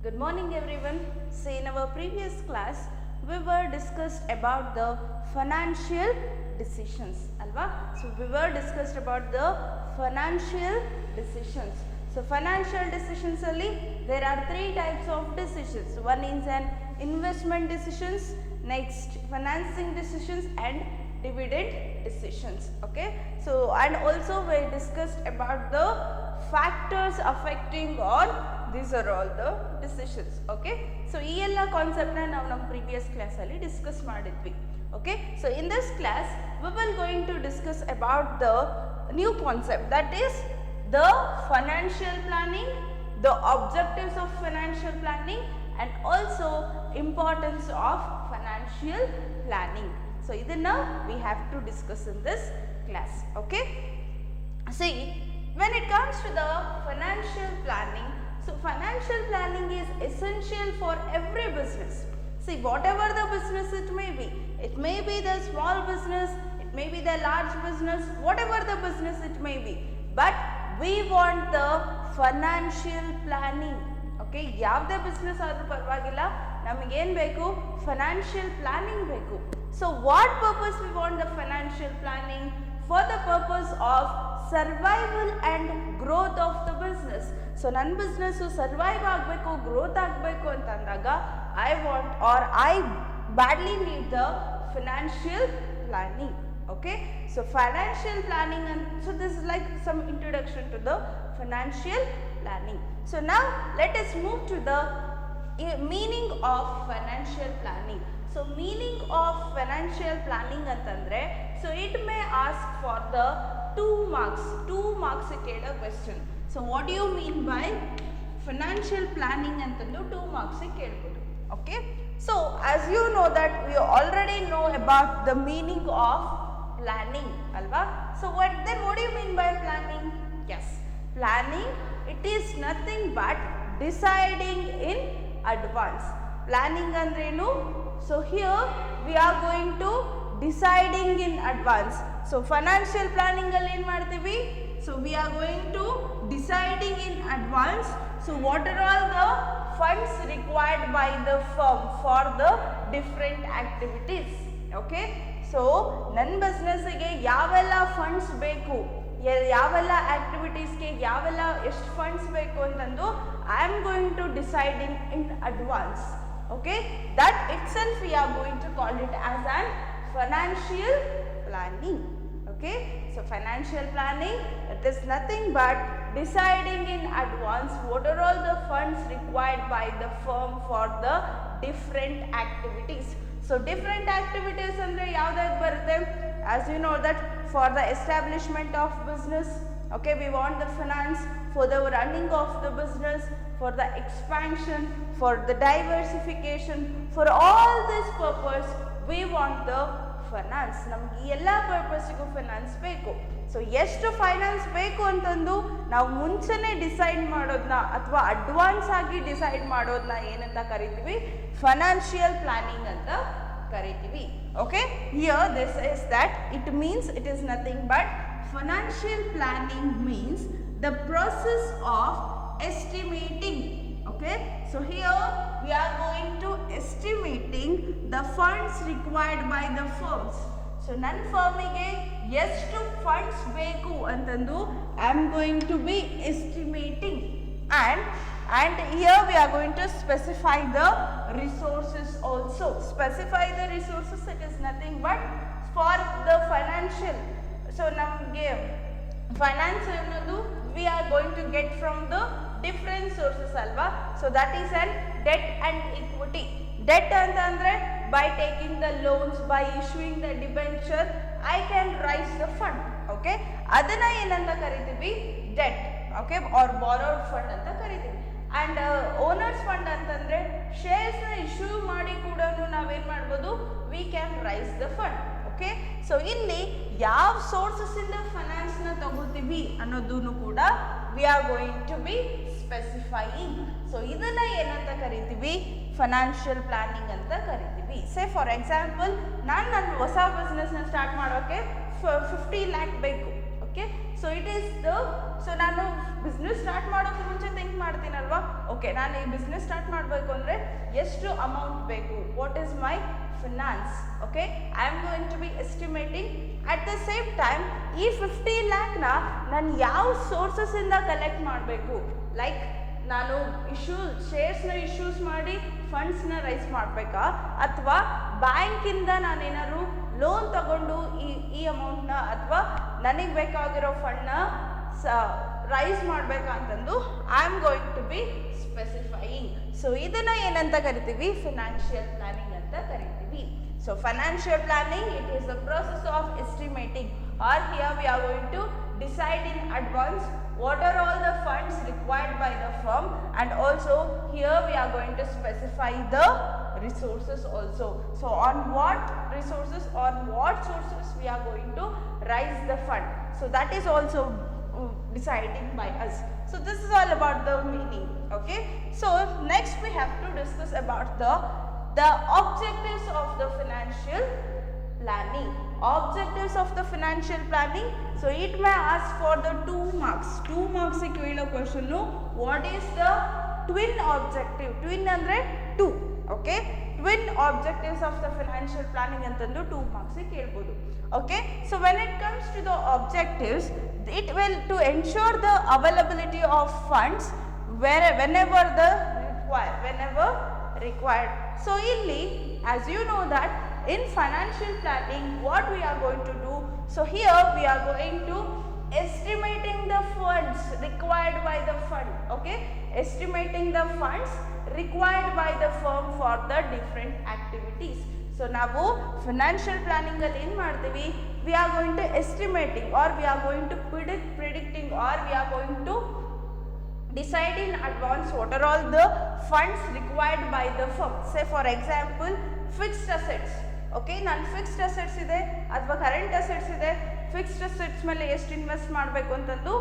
Good morning everyone. So in our previous class we were discussed about the financial decisions alva. So we were discussed about the financial decisions. So financial decisions alli there are three types of decisions. One is an investment decisions, next financing decisions and dividend decisions. Okay. So and also we discussed about the factors affecting on these are all the decisions. Okay. So ee ella concept na ನಾವು ನಮ್ಮ previous class ಅಲ್ಲಿ discuss ಮಾಡಿದ್ವಿ. Okay. So in this class we will going to discuss about the new concept, that is the financial planning, the objectives of financial planning and also importance of financial planning. So idanna we have to discuss in this class. Okay. See, when it comes to the financial planning, so financial planning is essential for every business. See, whatever the business it may be the small business, it may be the large business, whatever the business it may be, but we want the financial planning. Okay, ಯಾವುದೇ business ಆದರೂ ಪರವಾಗಿಲ್ಲ, ನಮಗೆ ಏನು ಬೇಕು? Financial planning ಬೇಕು. So what purpose we want the financial planning? For the purpose of survival and growth of the business. So ನನ್ನ business survive ಆಗಬೇಕು, growth ಆಗಬೇಕು ಅಂತ ಅಂದಾಗ I want or I badly need the financial planning. Okay, so financial planning, and so this is like some introduction to the financial planning. So now let us move to the meaning of financial planning. So meaning of financial planning antandre, so it may ask for the 2 marks ಕೇಳೋ question. So what do you mean by financial planning ಅಂತಂದು 2 marks ಕೇಳ್ಬೋದು. Okay, so as you know that we already know about the meaning of planning alva. So what do you mean by planning? Yes, planning, it is nothing but deciding in advance. Planning andrenu, so here we are going to deciding in advance. So financial planning alli ಏನು ಮಾಡ್ತೀವಿ? So we are going to deciding in advance. So what are all the funds required by the firm for the different activities? Okay, so ನನ್ನ ಬಿಸ್ನೆಸ್ಸಿಗೆ ಯಾವೆಲ್ಲ funds ಬೇಕು, ಯಾವೆಲ್ಲ ಆಕ್ಟಿವಿಟೀಸ್ಗೆ ಯಾವೆಲ್ಲ ಎಷ್ಟು funds ಬೇಕು ಅಂತಂದು I am going to deciding in advance. Okay, that itself we are going to call it as an financial planning. Okay, so financial planning, it is nothing but deciding in advance what are all the funds required by the firm for the different activities. So different activities andre yavudadu barutte? As you know that for the establishment of business, okay, we want the finance for the running of the business, for the expansion, for the diversification, for all this purpose we want the finance. ನಮ್ಗೆ ಈ ಎಲ್ಲ ಪರ್ಪಸ್ಸಿಗೂ finance ಬೇಕು. So ಎಷ್ಟು finance ಬೇಕು ಅಂತಂದು ನಾವು ಮುಂಚೆನೇ decide ಮಾಡೋದನ್ನ ಅಥವಾ ಅಡ್ವಾನ್ಸ್ ಆಗಿ ಡಿಸೈಡ್ ಮಾಡೋದನ್ನ ಏನಂತ ಕರಿತೀವಿ? ಫೈನಾನ್ಷಿಯಲ್ ಪ್ಲಾನಿಂಗ್ ಅಂತ ಕರಿತೀವಿ. Okay, here this is that it means it is nothing but financial planning means the process of estimating. Okay, so here we are going to estimating the funds required by the firms. So ನನ್ನ ಫರ್ಮಿಗೆ ಎಷ್ಟು funds ಬೇಕು ಅಂತಂದು I am going to be estimating, and here we are going to specify the resources also. Specify the resources, it is nothing but for the financial. So ನಮಗೆ finance ಅನ್ನೋದು we are going to get from the different sources alva. So that is an debt and equity. Debt antandre by taking the loans, by issuing the debenture I can raise the fund. Okay, adana ಏನಂತ ಕರಿತೀವಿ? Debt. Okay, or borrowed fund ಅಂತ ಕರಿತೀವಿ. And owners fund ಅಂತಂದ್ರೆ shares ನ issue ಮಾಡಿ ಕೂಡ ನಾವೇನು ಮಾಡ್ಬೋದು? We can raise the fund. Okay, so ಇಲ್ಲಿ ಯಾವ ಸೋರ್ಸಸ್ ಇಂದ ಫೈನಾನ್ಸ್ ನ ತಗೋತೀವಿ ಅನ್ನೋದನ್ನು ಕೂಡ we are going to be specifying. So ಇದನ್ನ ಏನಂತ ಕರಿತೀವಿ? ಫೈನಾನ್ಷಿಯಲ್ ಪ್ಲಾನಿಂಗ್ ಅಂತ ಕರಿತೀವಿ. ಸೇ ಫಾರ್ ಎಕ್ಸಾಂಪಲ್, ನಾನು ನನ್ನ ಹೊಸ ಬಿಸ್ನೆಸ್ನ ಸ್ಟಾರ್ಟ್ ಮಾಡೋಕ್ಕೆ 50 lakh ಬೇಕು. Okay, so it is the so ನಾನು ಬಿಸ್ನೆಸ್ ಸ್ಟಾರ್ಟ್ ಮಾಡೋಕ್ಕೆ ಮುಂಚೆ ಥಿಂಕ್ ಮಾಡ್ತೀನಲ್ವಾ, ಓಕೆ ನಾನು ಈ ಬಿಸ್ನೆಸ್ ಸ್ಟಾರ್ಟ್ ಮಾಡಬೇಕು ಅಂದರೆ ಎಷ್ಟು ಅಮೌಂಟ್ ಬೇಕು, what is my finance, okay I am going to be estimating. At the same time ಈ 50 ಲ್ಯಾಕ್ನ ನಾನು ಯಾವ ಸೋರ್ಸಸ್ಸಿಂದ ಕಲೆಕ್ಟ್ ಮಾಡಬೇಕು, ಲೈಕ್ ನಾನು ಶೇರ್ಸ್ನ ಇಶ್ಯೂಸ್ ಮಾಡಿ ಫಂಡ್ಸ್ನ ರೈಸ್ ಮಾಡಬೇಕಾ, ಅಥವಾ ಬ್ಯಾಂಕಿಂದ ನಾನೇನಾದ್ರು ಲೋನ್ ತಗೊಂಡು ಈ ಅಮೌಂಟ್ನ ಅಥವಾ ನನಗೆ ಬೇಕಾಗಿರೋ ಫಂಡ್ನ ರೈಸ್ ಮಾಡಬೇಕಾ ಅಂತಂದು I am going to be specifying. So ಇದನ್ನು ಏನಂತ ಕರಿತೀವಿ, ಫಿನಾನ್ಷಿಯಲ್ ಪ್ಲಾನಿಂಗ್ ಅಂತ ಕರಿತೀವಿ. So financial planning, it is the process of estimating, or here we are going to decide in advance what are all the funds required by the firm, and also here we are going to specify the resources also. So on what resources or what sources we are going to raise the fund, so that is also deciding by us. So this is all about the meaning. Okay, so next we have to discuss about the objectives of the financial planning. Objectives of the financial planning, so it may ask for the 2 marks. 2 marks ಗೆ ಕೇಳೋ question, what is the twin objective, twin ಅಂದ್ರೆ 2, okay twin objectives of the financial planning ಅಂತಂದು 2 marks ಗೆ ಕೇಳ್ಬೋದು. Okay, so when it comes to the objectives, it will to ensure the availability of funds whenever required. So illi, as you know that in financial planning what we are going to do, so here we are going to estimating the funds required by the fund, okay estimating the funds required by the firm for the different activities. So ನಾವು financial planning ಅಲ್ಲಿ ಏನು ಮಾಡ್ತೀವಿ, we are going to estimating, or we are going to predicting, or we are going to decide in advance what are all the funds required by the firm. Say for example fixed assets, okay ನಾನು fixed assets ಇದೆ ಅಥವಾ current assets ಇದೆ, fixed assets ಮೇಲೆ ಎಷ್ಟು invest ಮಾಡಬೇಕು ಅಂತಂದು,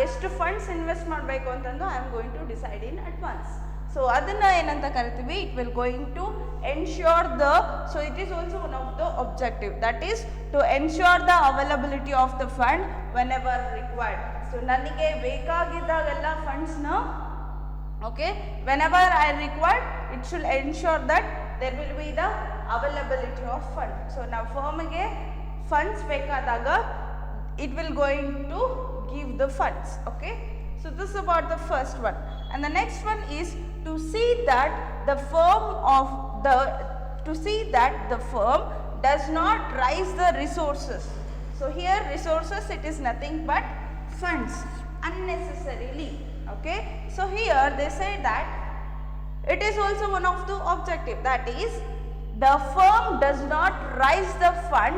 ಎಷ್ಟು funds invest ಮಾಡಬೇಕು ಅಂತಂದು I am going to decide in advance. So ಅದನ್ನು ಏನಂತ ಕರಿತೀವಿ, it will going to ensure the, so it is also one of the objective, that is to ensure the availability of the fund whenever required. So ನನಗೆ ಬೇಕಾಗಿದ್ದಾಗೆಲ್ಲ ಫಂಡ್ಸ್ನ, okay whenever I required, it should ensure that there will be the availability of fund. So now firm ಗೆ funds ಬೇಕಾದಾಗ it will going to give the funds. Okay, so this is about the first one, and the next one is to see that the firm does not raise the resources. So here resources, it is nothing but funds unnecessarily. Okay, so here they say that it is also one of the objective, that is the firm does not raise the fund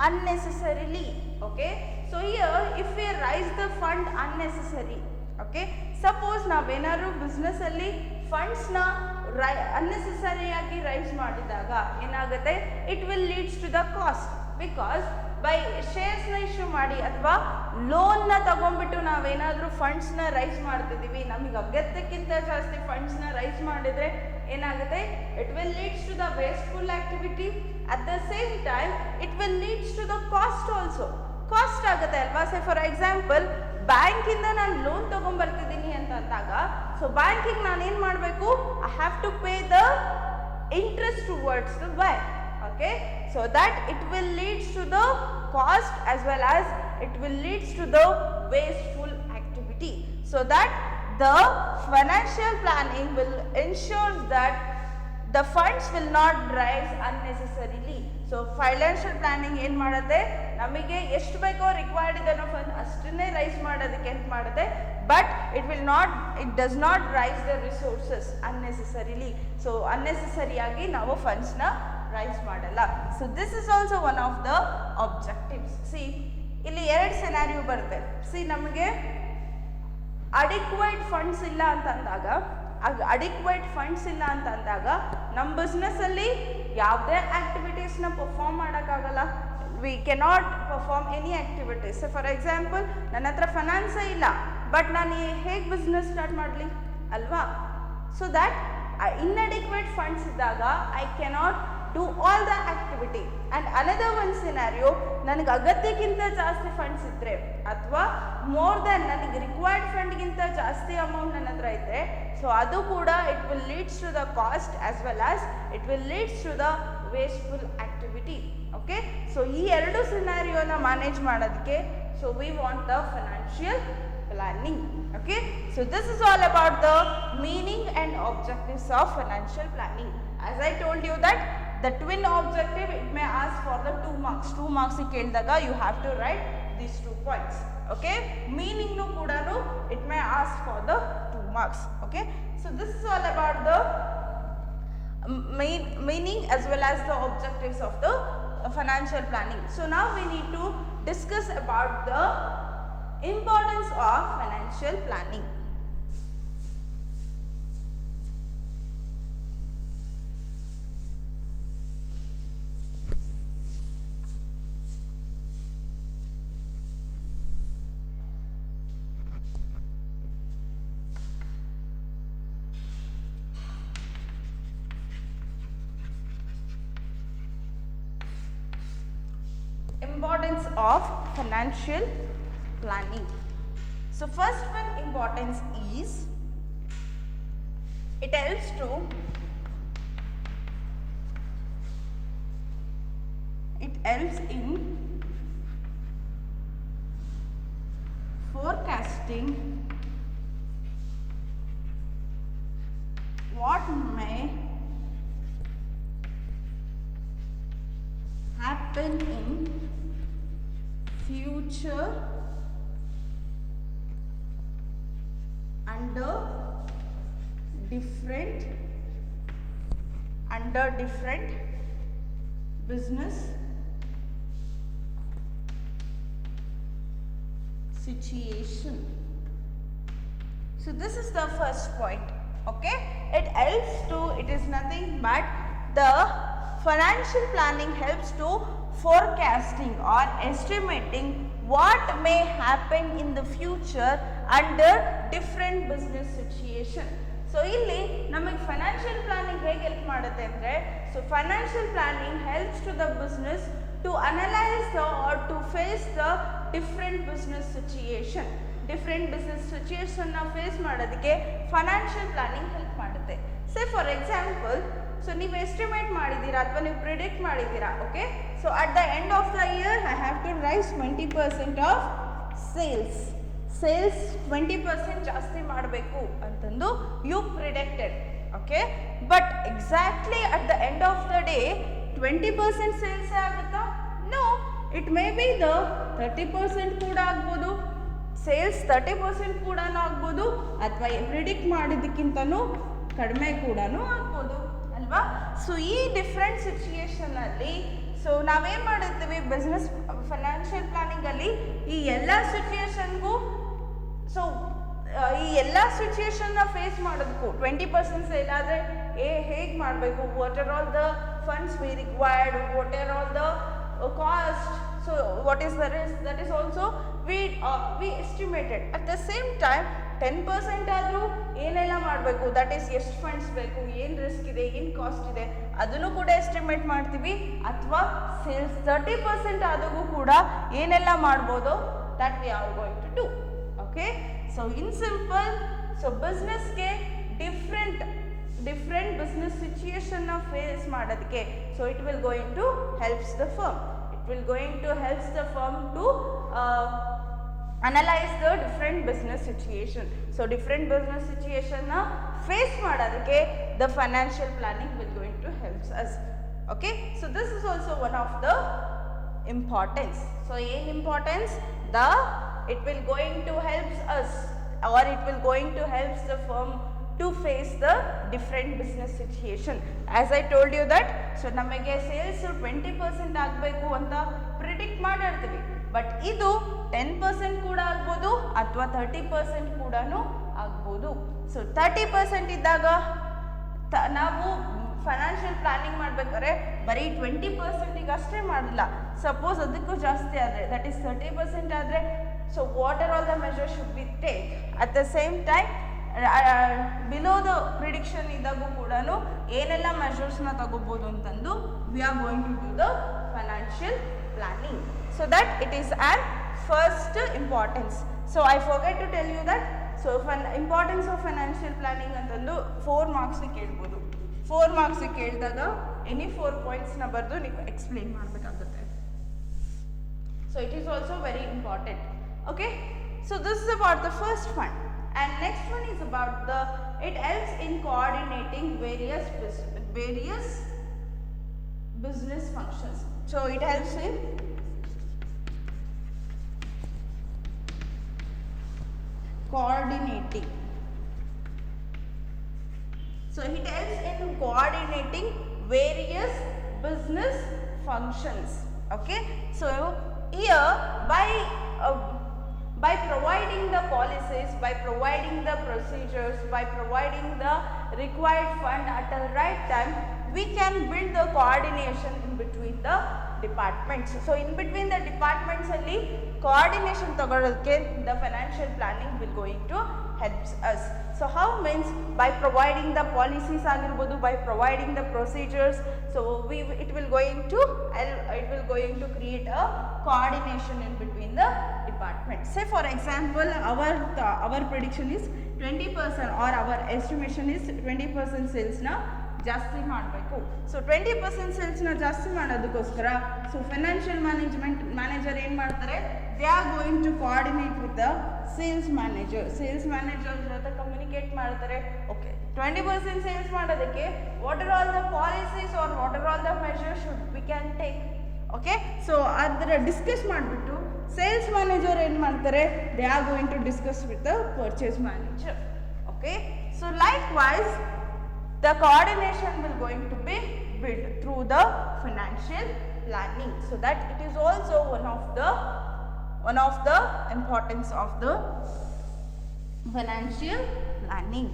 unnecessarily. Okay, so here if we raise the fund unnecessary, okay suppose ನಾವೇನಾದ್ರು business ಅಲ್ಲಿ funds ನ unnecessary ಆಗಿ raise ಮಾಡಿದಾಗ ಏನಾಗುತ್ತೆ, it will leads to the cost, because by ಶೇರ್ಸ್ನ issue ಮಾಡಿ ಅಥವಾ ಲೋನ್ನ ತಗೊಂಡ್ಬಿಟ್ಟು ನಾವೇನಾದರೂ ಫಂಡ್ಸ್ನ ರೈಸ್ ಮಾಡ್ತಿದ್ದೀವಿ, ನಮಗೆ ಅಗತ್ಯಕ್ಕಿಂತ ಜಾಸ್ತಿ ಫಂಡ್ಸ್ನ ರೈಸ್ ಮಾಡಿದರೆ ಏನಾಗುತ್ತೆ, it will leads to the wasteful activity. At the same time it will leads to the cost also, cost ಆಗುತ್ತೆ ಅಲ್ವಾ. ಸೇ ಫಾರ್ ಎಕ್ಸಾಂಪಲ್ ಬ್ಯಾಂಕಿಂದ ನಾನು ಲೋನ್ ತೊಗೊಂಡ್ಬರ್ತಿದ್ದೀನಿ ಅಂತ ಅಂದಾಗ, ಸೊ ಬ್ಯಾಂಕಿಗೆ ನಾನು ಏನು ಮಾಡಬೇಕು, I have to pay the interest towards the bank. Okay, so that it will leads to the cost as well as it will leads to the wasteful activity. So that the financial planning will ensure that the funds will not rise unnecessarily. So financial planning ಏನು ಮಾಡುತ್ತೆ, ನಮಗೆ ಎಷ್ಟು ಬೇಕೋ required ಇದೆ ಅನ್ನೋ fund ಅಷ್ಟನ್ನೇ rice ಮಾಡೋದಕ್ಕೆ help ಮಾಡುತ್ತೆ, but it does not rise the resources unnecessarily. So unnecessary ನಾವು ಫಂಡ್ಸ್ನ ರೈಸ್ ಮಾಡಲ್ಲ. So this is also one of the objectives. C ಇಲ್ಲಿ 2 ಸೆನಾರಿಯೋ ಬರುತ್ತೆ. ಸಿ ನಮಗೆ ಅಡಿಕ್ವೈಟ್ ಫಂಡ್ಸ್ ಇಲ್ಲ ಅಂತ ಅಂದಾಗ ನಮ್ಮ ಬಿಸ್ನೆಸ್ಸಲ್ಲಿ ಯಾವುದೇ ಆ್ಯಕ್ಟಿವಿಟೀಸ್ನ ಪರ್ಫಾರ್ಮ್ ಮಾಡೋಕ್ಕಾಗಲ್ಲ. We cannot perform any activities. For example ನನ್ನ ಹತ್ರ ಫೈನಾನ್ಸೇ ಇಲ್ಲ, ಬಟ್ ನಾನು ಹೇಗೆ ಬಿಸ್ನೆಸ್ ಸ್ಟಾರ್ಟ್ ಮಾಡಲಿ ಅಲ್ವಾ. ಸೊ ದ್ಯಾಟ್ ಇನ್ಅಡಿಕ್ವೇಟ್ ಫಂಡ್ಸ್ ಇದ್ದಾಗ I cannot do all the activity. And another one scenario, ನನಗೆ ಅಗತ್ಯಕ್ಕಿಂತ ಜಾಸ್ತಿ ಫಂಡ್ಸ್ ಇದ್ದರೆ ಅಥವಾ ಮೋರ್ ದೆನ್ ನನಗೆ ರಿಕ್ವೈರ್ಡ್ ಫಂಡ್ಗಿಂತ ಜಾಸ್ತಿ ಅಮೌಂಟ್ ನನ್ನ ಹತ್ರ ಇದ್ದರೆ, ಸೊ ಅದು ಕೂಡ it will leads to the cost as well as it will leads to the wasteful activity. Okay, so ಈ ಎರಡು ಸಿನಾರಿಯೋನ ಮ್ಯಾನೇಜ್ ಮಾಡೋದಕ್ಕೆ so we want the financial planning. Okay, so this is all about the meaning and objectives of financial planning. As I told you that the twin objective, it may ask for the 2 marks. 2 marks keldaga you have to write these 2 points. Okay, meaning nu kuda it may ask for the 2 marks. Okay, so this is all about the meaning as well as the objectives of the financial planning. So now we need to discuss about the importance of financial planning. Importance of financial planning. So first one importance is it helps in forecasting what may happen in future under different business situation. So this is the first point. Okay, it helps to, it is nothing but the financial planning helps to forecasting or estimating what may happen in the future under different business situation. So ಇಲ್ಲಿ ನಮಗೆ financial planning ಹೇಗೆ help ಮಾಡುತ್ತೆ ಅಂದರೆ, so financial planning helps to the business to analyse or to face the different business situation. Different business ಸಿಚುಯೇಷನ್ನ face ಮಾಡೋದಕ್ಕೆ financial planning help ಮಾಡುತ್ತೆ. Say for example, so ನೀವು estimate ಮಾಡಿದ್ದೀರಾ ಅಥವಾ ನೀವು ಪ್ರಿಡಿಕ್ಟ್ ಮಾಡಿದ್ದೀರಾ. Okay, so at the end of the year I have to raise 20% of sales 20% ಜಾಸ್ತಿ ಮಾಡಬೇಕು ಅಂತಂದು you predicted. Okay, but exactly at the end of the day 20% sales ಆಗುತ್ತಾ? No, it may be the 30% ಕೂಡ ಆಗ್ಬೋದು, sales 30% ಕೂಡ ಆಗ್ಬೋದು, ಅಥವಾ predict ಮಾಡಿದ್ದಕ್ಕಿಂತನೂ ಕಡಿಮೆ ಕೂಡ ಆಗ್ಬೋದು ಅಲ್ವಾ. ಸೊ ಈ ಡಿಫ್ರೆಂಟ್ ಸಿಚುಯೇಷನಲ್ಲಿ ಸೊ ನಾವೇನು ಮಾಡಿರ್ತೀವಿ ಬಿಸ್ನೆಸ್ ಫೈನಾನ್ಷಿಯಲ್ ಪ್ಲಾನಿಂಗಲ್ಲಿ ಈ ಎಲ್ಲ ಸಿಚುಯೇಷನ್ಗೂ ಸೊ ಈ ಎಲ್ಲ ಸಿಚುಯೇಷನ್ನ ಫೇಸ್ ಮಾಡೋದಕ್ಕೂ 20% ಸೇಲ್ ಆದರೆ ಹೇಗೆ ಮಾಡಬೇಕು, what are all the funds we required, what are all the cost, so what is the risk, that is also we estimated. At the same time 10% ಆದರೂ ಏನೆಲ್ಲ ಮಾಡಬೇಕು, ದಟ್ ಈಸ್ ಎಷ್ಟು ಫಂಡ್ಸ್ ಬೇಕು, ಏನು ರಿಸ್ಕ್ ಇದೆ, ಏನು ಕಾಸ್ಟ್ ಇದೆ, ಅದನ್ನು ಕೂಡ ಎಸ್ಟಿಮೇಟ್ ಮಾಡ್ತೀವಿ. ಅಥವಾ ಸೇಲ್ಸ್ 30% ಆದಾಗೂ ಕೂಡ ಏನೆಲ್ಲ ಮಾಡ್ಬೋದು, that we are going to do. Okay, so in simple, so ಬಿಸ್ನೆಸ್ಗೆ ಡಿಫ್ರೆಂಟ್ ಬಿಸ್ನೆಸ್ ಸಿಚುಯೇಷನ್ನ ಫೇಸ್ ಮಾಡೋದಕ್ಕೆ so it will going to helps the firm. It will going to helps the firm to analyse the different business situation. So different business ಸಿಚುಯೇಷನ್ನ face ಮಾಡೋದಕ್ಕೆ the financial planning will going to helps us. Okay, so this is also one of the importance. So ಏನು importance? it will going to helps us or it will going to helps the firm to face the different business situation. As I told you that, so ನಮಗೆ sales 20% ಆಗಬೇಕು ಅಂತ predict ಮಾಡಿರ್ತೀವಿ, but ಇದು 10% ಕೂಡ ಆಗ್ಬೋದು ಅಥವಾ 30% ಕೂಡ ಆಗ್ಬೋದು. ಸೊ 30% ಇದ್ದಾಗ ನಾವು ಫೈನಾನ್ಷಿಯಲ್ ಪ್ಲಾನಿಂಗ್ ಮಾಡ್ಬೇಕಾದ್ರೆ ಬರೀ 20% ಅಷ್ಟೇ ಮಾಡಲ್ಲ. ಸಪೋಸ್ ಅದಕ್ಕೂ ಜಾಸ್ತಿ ಆದರೆ, ದಟ್ ಈಸ್ 30% ಆದರೆ, so what are all the measures should we take? At the same time, below the prediction ಇದ್ದಾಗೂ ಕೂಡ ಏನೆಲ್ಲ ಮೆಷರ್ಸ್ನ ತಗೋಬೋದು ಅಂತಂದು we are going to do the financial planning so that it is on first importance. So I forget to tell you that so importance of financial planning ಅಂತಂದು 4 ಮಾರ್ಕ್ಸಿಗೆ ಕೇಳ್ಬೋದು. 4 ಮಾರ್ಕ್ಸಿಗೆ ಕೇಳಿದಾಗ any 4 ಪಾಯಿಂಟ್ಸ್ನ ಬರೆದು ನೀವು ಎಕ್ಸ್ಪ್ಲೇನ್ ಮಾಡಬೇಕಾಗುತ್ತೆ. So it is also very important. Okay, so this is about the first one, and next one is about the it helps in coordinating various business functions. So it helps in coordinating. So it helps in coordinating various business functions. Okay, so here by providing the policies, by providing the procedures, by providing the required fund at the right time, we can build the coordination in between the departments. So in between the departments only coordination ತಗೊಳ್ಳೋದಕ್ಕೆ the financial planning will going to helps us. So how means by providing the policies ಆಗಿರ್ಬೋದು, by providing the procedures, so it will going to create a coordination in between the departments. Say for example our prediction is 20% or our estimation is 20% sales na ಜಾಸ್ತಿ ಮಾಡಬೇಕು. So 20% ಸೇಲ್ಸ್ನ ಜಾಸ್ತಿ ಮಾಡೋದಕ್ಕೋಸ್ಕರ so financial manager ಏನು ಮಾಡ್ತಾರೆ, they are going to coordinate with the sales manager ಜೊತೆ communicate ಮಾಡ್ತಾರೆ. Okay, 20% sales ಮಾಡೋದಕ್ಕೆ what are all the policies are what are all the measures should we can take. Okay, so ಅದರ discuss ಮಾಡಿಬಿಟ್ಟು sales manager ಏನು ಮಾಡ್ತಾರೆ, they are going to discuss with the purchase manager. Okay, so likewise the coordination will going to be built through the financial planning, so that it is also one of the importance of the financial planning.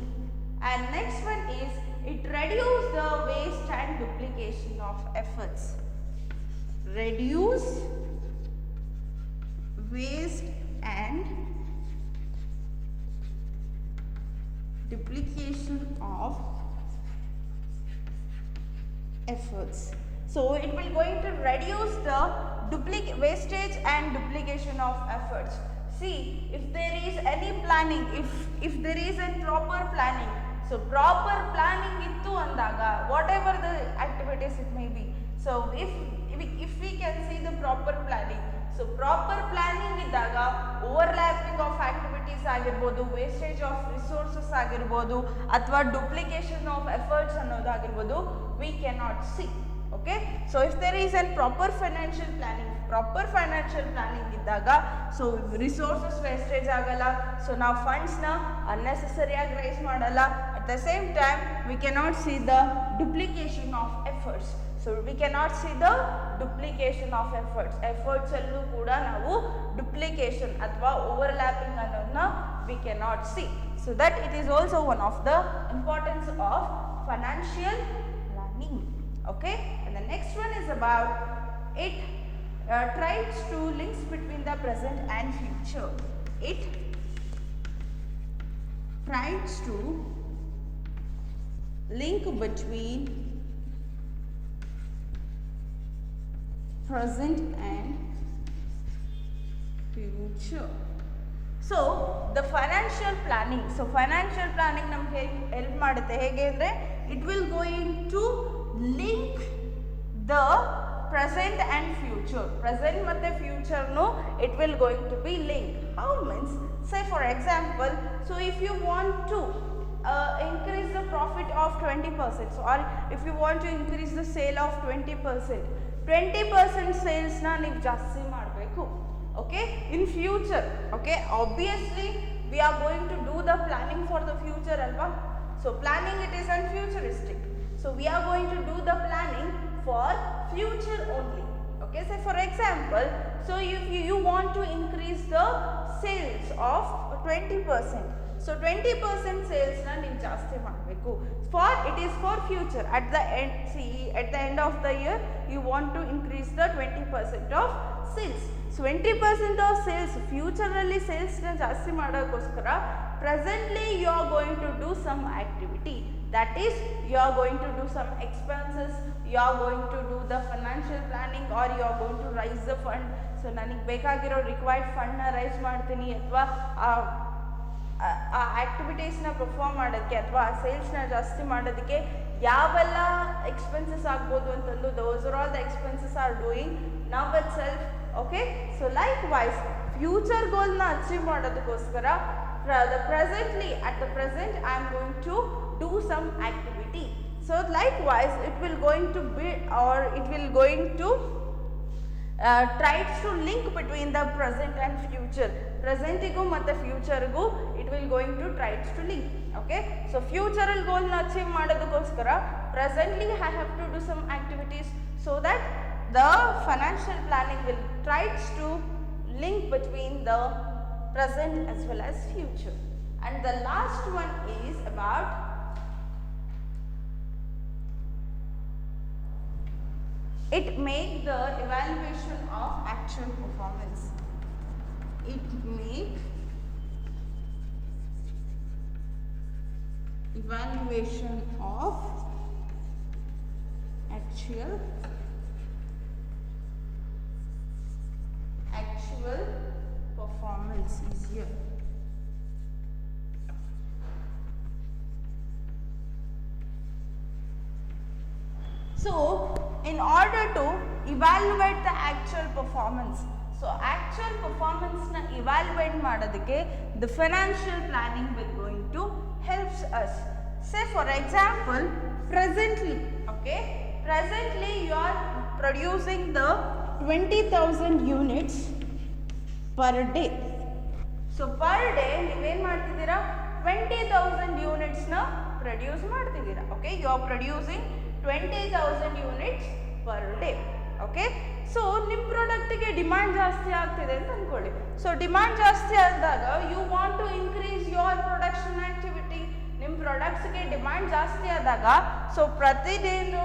And next one is it reduce the waste and duplication of efforts. Reduce waste and duplication of efforts. So it will going to reduce the wastage and duplication of efforts. See, if there is any planning, if there is a proper planning, so proper planning ittu andaga whatever the activities it may be, so if we can see the proper planning, so proper planning idaga overlapping of activities ಆಗಿರ್ಬೋದು, wastage of resources ಆಗಿರ್ಬೋದು, ಅಥವಾ duplication of efforts ಅನ್ನೋದು ಆಗಿರ್ಬೋದು, we cannot see. Okay, so if there is a proper financial planning ಇದ್ದಾಗ so resources wastage ಆಗಲ್ಲ, so ನಾವು funds ನ unnecessary ಆಗಿ raise ಮಾಡಲ್ಲ. At the same time we cannot see the duplication of efforts. So we cannot see the duplication of efforts ಅಲ್ಲೂ ಕೂಡ ನಾವು duplication ಅಥವಾ overlapping ಅನ್ನೋದನ್ನ we cannot see. So that it is also one of the importance of financial planning. Okay, and the next one is about it tries to links between the present and future. It tries to link between present and future. So the financial planning ನಮಗೆ help ಮಾಡುತ್ತೆ. ಹೇಗೆ ಅಂದರೆ it will going to link the present and future. Present ಮತ್ತೆ future it will going to be linked. How means, say for example, so if you want to increase the profit of 20%, or if you want to increase the sale of 20% sales na ನೀವು ಜಾಸ್ತಿ ಮಾಡಬೇಕು. Okay, in future, okay, obviously we are going to do the planning for the future alva. So planning it is an futuristic, so we are going to do the planning for future only. Okay, say for example, so if you want to increase the sales of 20%, so 20% sales na ನೀವು ಜಾಸ್ತಿ ಮಾಡಬೇಕು. For it is for future. At the end of the year you want to increase the 20% of sales. So 20% of sales future ಅಲ್ಲಿ sales ನ ಜಾಸ್ತಿ ಮಾಡೋಕ್ಕೋಸ್ಕರ presently you are going to do some activity, that is you are going to do some expenses, you are going to do the financial planning or you are going to raise the fund. So ನನಗೆ ಬೇಕಾಗಿರೋ required ಫಂಡ್ನ rice ಮಾಡ್ತೀನಿ ಅಥವಾ ಆ ಆ್ಯಕ್ಟಿವಿಟೀಸ್ನ perform ಮಾಡೋದಕ್ಕೆ ಅಥವಾ ಸೇಲ್ಸ್ನ ಜಾಸ್ತಿ ಮಾಡೋದಕ್ಕೆ ಯಾವೆಲ್ಲ ಎಕ್ಸ್ಪೆನ್ಸಸ್ ಆಗ್ಬೋದು ಅಂತಂದು those are all the expenses are doing now itself. Okay, so likewise future ಗೋಲ್ನ ಅಚೀವ್ ಮಾಡೋದಕ್ಕೋಸ್ಕರ presently at the present I am going to do some activity. So likewise it will going to be or it will going to tries to link between the present and future. Presentigu matte futuregu it will going to tries to link. Okay, so future goal na achieve ಮಾಡೋದಕ್ಕೋಸ್ಕರ presently I have to do some activities so that the financial planning will tries to link between the present as well as future. And the last one is about it make the evaluation of actual performance. It make evaluation of actual performance easier. So in order to evaluate the actual performance, so actual performance na evaluate ಮಾಡೋದಕ್ಕೆ the financial planning will going to helps us. Say for example presently, okay, presently you are producing the 20,000 units per day. So per day ನೀವೇನು ಮಾಡ್ತಿದ್ದೀರಾ 20,000 ಯೂನಿಟ್ಸ್ನ produce ಮಾಡ್ತಿದ್ದೀರಾ. Okay, you are producing 20,000 units per day. Okay, so ನಿಮ್ಮ ಪ್ರಾಡಕ್ಟಿಗೆ demand ಜಾಸ್ತಿ ಆಗ್ತಿದೆ ಅಂತ ಅಂದ್ಕೊಳ್ಳಿ. ಸೊ ಡಿಮ್ಯಾಂಡ್ ಜಾಸ್ತಿ ಆದಾಗ you want to increase your production activity. ನಿಮ್ಮ ಪ್ರಾಡಕ್ಟ್ಸ್ಗೆ ಡಿಮ್ಯಾಂಡ್ ಜಾಸ್ತಿ ಆದಾಗ ಸೊ ಪ್ರತಿದಿನ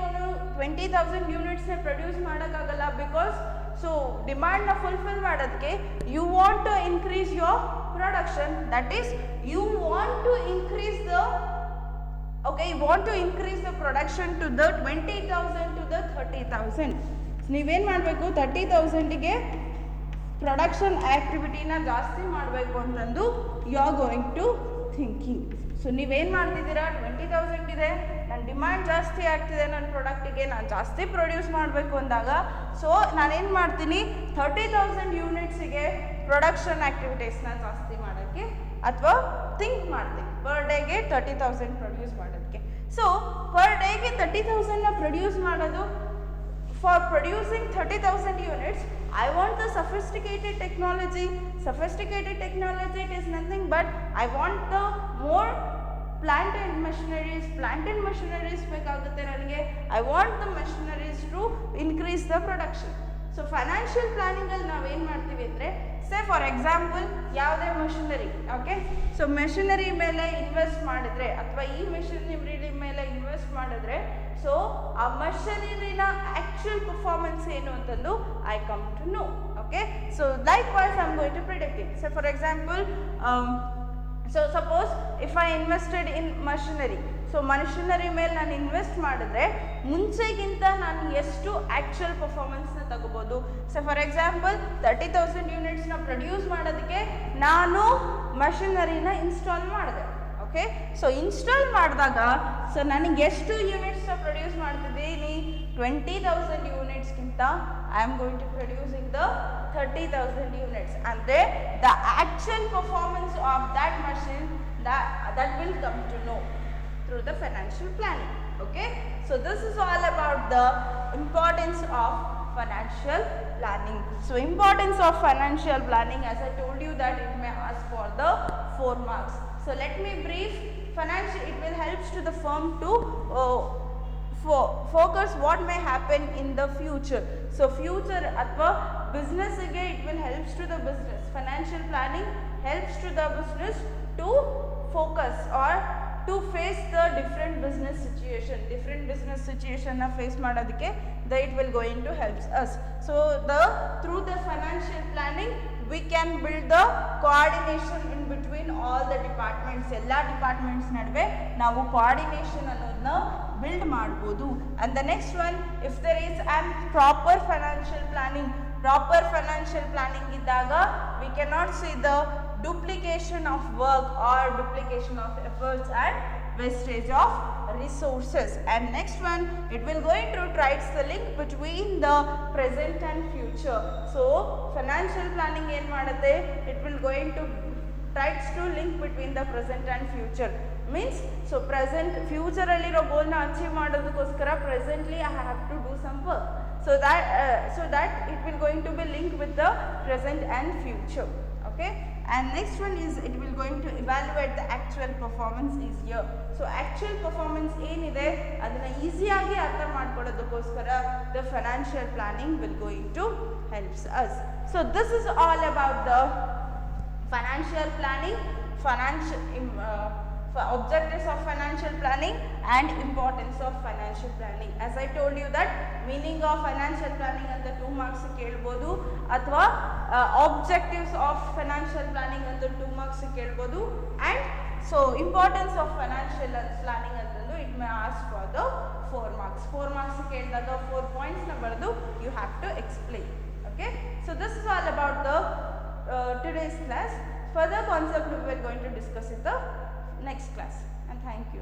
20,000 ಯೂನಿಟ್ಸ್ನ ಪ್ರೊಡ್ಯೂಸ್ ಮಾಡೋಕ್ಕಾಗಲ್ಲ. ಬಿಕಾಸ್ ಸೊ ಡಿಮ್ಯಾಂಡ್ನ ಫುಲ್ಫಿಲ್ ಮಾಡೋದಕ್ಕೆ you want to increase your production, that is you want to increase the you want to increase the production to the 20,000 to the 30,000. ನೀವೇನು ಮಾಡಬೇಕು 30,000ಗೆ ಪ್ರೊಡಕ್ಷನ್ ಆ್ಯಕ್ಟಿವಿಟಿನ ಜಾಸ್ತಿ ಮಾಡಬೇಕು ಅಂತಂದು you are going to thinking. So ನೀವೇನು ಮಾಡ್ತಿದ್ದೀರಾ 20,000 ಇದೆ, ನನ್ನ ಡಿಮ್ಯಾಂಡ್ ಜಾಸ್ತಿ ಆಗ್ತಿದೆ, ನನ್ನ ಪ್ರಾಡಕ್ಟಿಗೆ ನಾನು ಜಾಸ್ತಿ ಪ್ರೊಡ್ಯೂಸ್ ಮಾಡಬೇಕು ಅಂದಾಗ ಸೊ ನಾನೇನು ಮಾಡ್ತೀನಿ 30,000 ಯೂನಿಟ್ಸಿಗೆ ಪ್ರೊಡಕ್ಷನ್ ಆ್ಯಕ್ಟಿವಿಟೀಸ್ನ ಜಾಸ್ತಿ ಮಾಡೋಕ್ಕೆ ಅಥವಾ ಥಿಂಕ್ ಮಾಡ್ತೀನಿ ಪರ್ ಡೇಗೆ 30,000 ಪ್ರೊಡ್ಯೂಸ್ ಮಾಡೋದಕ್ಕೆ. ಸೊ ಪರ್ ಡೇಗೆ 30,000ನ ಪ್ರೊಡ್ಯೂಸ್ ಮಾಡೋದು for producing 30,000 units I want the sophisticated technology. Sophisticated technology, it is nothing but I want the more plant and machineries. Plant and machineries ಬೇಕಾಗುತ್ತೆ ನನಗೆ. I want the machineries to increase the production. So financial ಪ್ಲಾನಿಂಗಲ್ಲಿ ನಾವೇನು ಮಾಡ್ತೀವಿ ಅಂದರೆ say for example ಯಾವುದೇ machinery, okay, so machinery ಮೇಲೆ invest ಮಾಡಿದ್ರೆ ಅಥವಾ ಈ ಮೆಷಿನರಿ ಮೇಲೆ ಇನ್ವೆಸ್ಟ್ ಮಾಡಿದ್ರೆ ಸೊ ಆ ಮಷಿನರಿನ ಆ್ಯಕ್ಚುಯಲ್ ಪರ್ಫಾರ್ಮೆನ್ಸ್ ಏನು ಅಂತಂದು I come to know. Okay, so likewise I am going to predict it. So for example so suppose if I invested in machinery, so machinery ಮೇಲೆ ನಾನು invest ಮಾಡಿದ್ರೆ ಮುಂಚೆಗಿಂತ ನಾನು ಎಷ್ಟು actual ಪರ್ಫಾರ್ಮೆನ್ಸ್ನ ತಗೋಬೋದು. ಸೊ ಫಾರ್ ಎಕ್ಸಾಂಪಲ್ 30,000 ಯೂನಿಟ್ಸ್ನ produce ಮಾಡೋದಕ್ಕೆ ನಾನು ಮಷಿನರಿನ ಇನ್ಸ್ಟಾಲ್ ಮಾಡಿದೆ. ಓಕೆ, ಸೊ ಇನ್ಸ್ಟಾಲ್ ಮಾಡಿದಾಗ ಸೊ ನನಗೆ ಎಷ್ಟು ಯೂನಿಟ್ಸ್ನ ಪ್ರೊಡ್ಯೂಸ್ ಮಾಡ್ತಿದ್ದೀನಿ 20,000 ಯೂನಿಟ್ಸ್ಗಿಂತ I am going to producing the 30,000 units. ಅಂದರೆ the actual performance of that machine that will come to know through the financial planning. Okay, so this is all about the importance of financial planning. So importance of financial planning, as I told you that it may ask for the 4 marks. So let me brief. Financial, it will helps to the firm to focus what may happen in the future. So future athwa business age it will helps to the business. Financial planning helps to the business to focus or to face the different business situation na face ಮಾಡೋದಕ್ಕೆ it will going to helps us. So through the financial planning we can build the coordination in between all the departments. ಎಲ್ಲ departments ನಡುವೆ ನಾವು coordination ಅನ್ನೋದನ್ನ build ಮಾಡ್ಬೋದು. And the next one, if there is an proper financial planning ಇದ್ದಾಗ we cannot see the duplication of work or duplication of efforts and wastage of resources. And next one, it will going to tries the link between the present and future. So financial planning ಏನು ಮಾಡುತ್ತೆ, it will going to tries to link between the present and future. Means so present future ಅಲ್ಲಿರೋ ಗೋಲ್ನ achieve ಮಾಡೋದಕ್ಕೋಸ್ಕರ presently I have to do some work, so that it will going to be linked with the present and future. Okay, and next one is it will going to evaluate the actual performance is here. So actual performance ಏನಿದೆ ಅದನ್ನ ಈಸಿಯಾಗಿ ಅರ್ಥ ಮಾಡ್ಕೊಳ್ಳೋದಕ್ಕೋಸ್ಕರ the financial planning will going to helps us. So this is all about the financial planning, objectives of financial planning and importance of financial planning. As I told you that meaning of financial planning ಅಂತ 2 marks ಕೇಳಬಹುದು, ಅಥವಾ objectives of financial planning ಅಂತ 2 marks ಕೇಳಬಹುದು, and so importance of financial planning ಅಂತಂದು it may ask for the 4 marks. 4 marks ಕೇಳಿದಾಗ 4 points ನ ಬರೆದು you have to explain. Okay, so this is all about the today's class. Further concept we are going to discuss in the next class, and thank you.